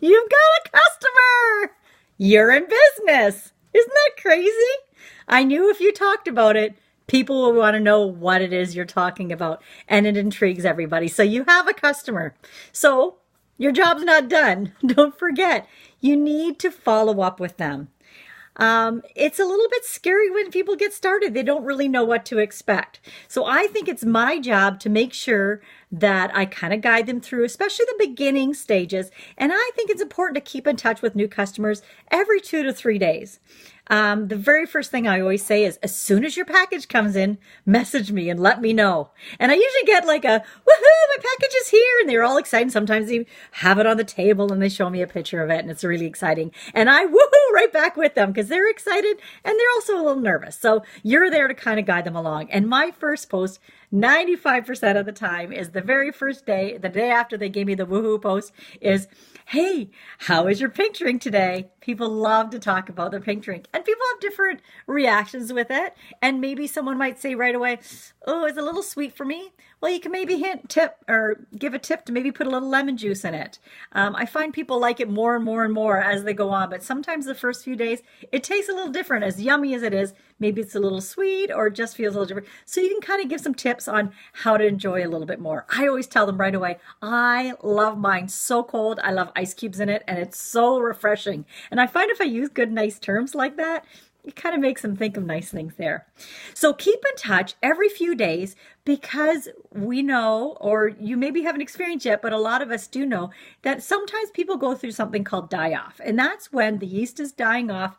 You've got a customer. You're in business. Isn't that crazy? I knew if you talked about it, people will want to know what it is you're talking about, and it intrigues everybody. So you have a customer. So your job's not done. Don't forget, you need to follow up with them. It's a little bit scary when people get started. They don't really know what to expect. So I think it's my job to make sure that I kind of guide them through, especially the beginning stages. And I think it's important to keep in touch with new customers every 2 to 3 days. The very first thing I always say is, as soon as your package comes in, message me and let me know. And I usually get like a, woohoo, my package is here. And they're all excited. Sometimes they have it on the table and they show me a picture of it, and it's really exciting. And I woohoo right back with them because they're excited and they're also a little nervous. So you're there to kind of guide them along. And my first post, 95% of the time, is the very first day, the day after they gave me the woohoo post, is, hey, how is your pink drink today? People love to talk about their pink drink, and people have different reactions with it. And maybe someone might say right away, oh, it's a little sweet for me. Well, you can maybe give a tip to maybe put a little lemon juice in it. I find people like it more and more and more as they go on, but sometimes the first few days, it tastes a little different. As yummy as it is, maybe it's a little sweet or it just feels a little different. So you can kind of give some tips on how to enjoy a little bit more. I always tell them right away, I love mine so cold. I love ice cubes in it, and it's so refreshing. And I find if I use good, nice terms like that, it kind of makes them think of nice things there. So keep in touch every few days, because we know, or you maybe haven't experienced yet, but a lot of us do know, that sometimes people go through something called die-off. And that's when the yeast is dying off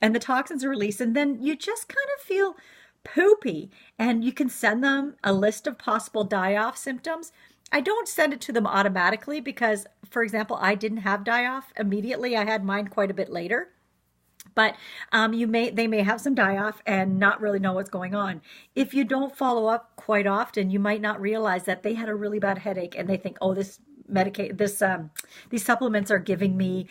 and the toxins are released, and then you just kind of feel poopy. And you can send them a list of possible die-off symptoms. I don't send it to them automatically because, for example, I didn't have die-off immediately. I had mine quite a bit later. But they may have some die-off and not really know what's going on. If you don't follow up quite often, you might not realize that they had a really bad headache and they think, oh, these supplements are giving me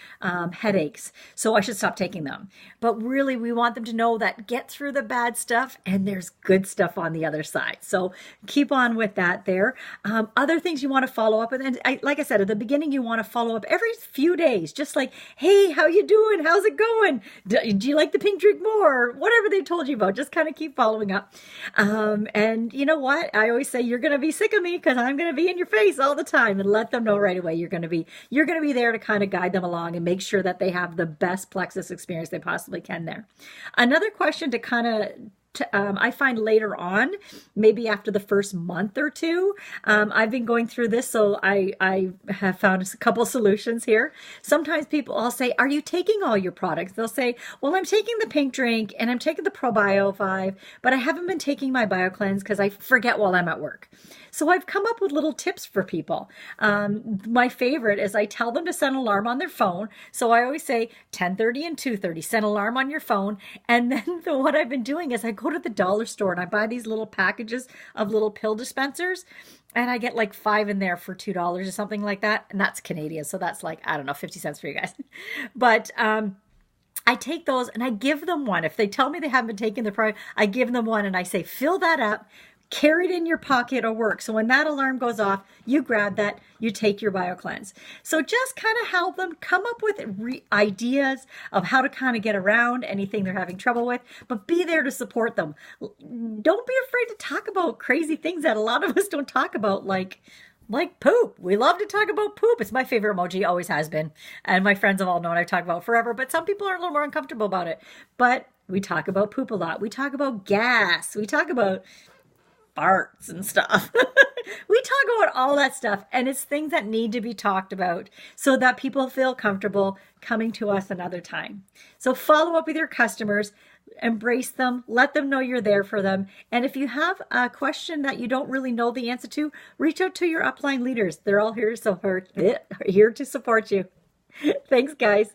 headaches, so I should stop taking them. But really, we want them to know that get through the bad stuff and there's good stuff on the other side. So keep on with that there. Other things you want to follow up with, and like I said, at the beginning, you want to follow up every few days, just like, hey, how you doing? How's it going? Do you like the pink drink more? Whatever they told you about, just kind of keep following up. And you know what? I always say, you're going to be sick of me because I'm going to be in your face all the time, and let them know right away you're going to be there to kind of guide them along and make sure that they have the best Plexus experience they possibly can there. Another question to kind of I find later on, maybe after the first month or two, I've been going through this, so I have found a couple solutions here. Sometimes I'll say, are you taking all your products? They'll say, well, I'm taking the pink drink and I'm taking the Probio 5, but I haven't been taking my BioCleanse because I forget while I'm at work. So I've come up with little tips for people. My favorite is I tell them to set an alarm on their phone. So I always say 10:30 and 2:30, set an alarm on your phone. And then what I've been doing is I go to the dollar store and I buy these little packages of little pill dispensers. And I get like 5 in there for $2 or something like that. And that's Canadian. So that's like, I don't know, 50 cents for you guys. But I take those and I give them one. If they tell me they haven't been taking the product, I give them one and I say, fill that up, carry it in your pocket or work. So when that alarm goes off, you grab that, you take your BioCleanse. So just kind of help them come up with ideas of how to kind of get around anything they're having trouble with, but be there to support them. Don't be afraid to talk about crazy things that a lot of us don't talk about, like poop. We love to talk about poop. It's my favorite emoji, always has been. And my friends have all known I've talked about it forever, but some people are a little more uncomfortable about it. But we talk about poop a lot. We talk about gas. We talk about farts and stuff. We talk about all that stuff, and it's things that need to be talked about so that people feel comfortable coming to us another time. So follow up with your customers, embrace them, let them know you're there for them. And if you have a question that you don't really know the answer to, reach out to your upline leaders. They're all here to support you. Thanks, guys.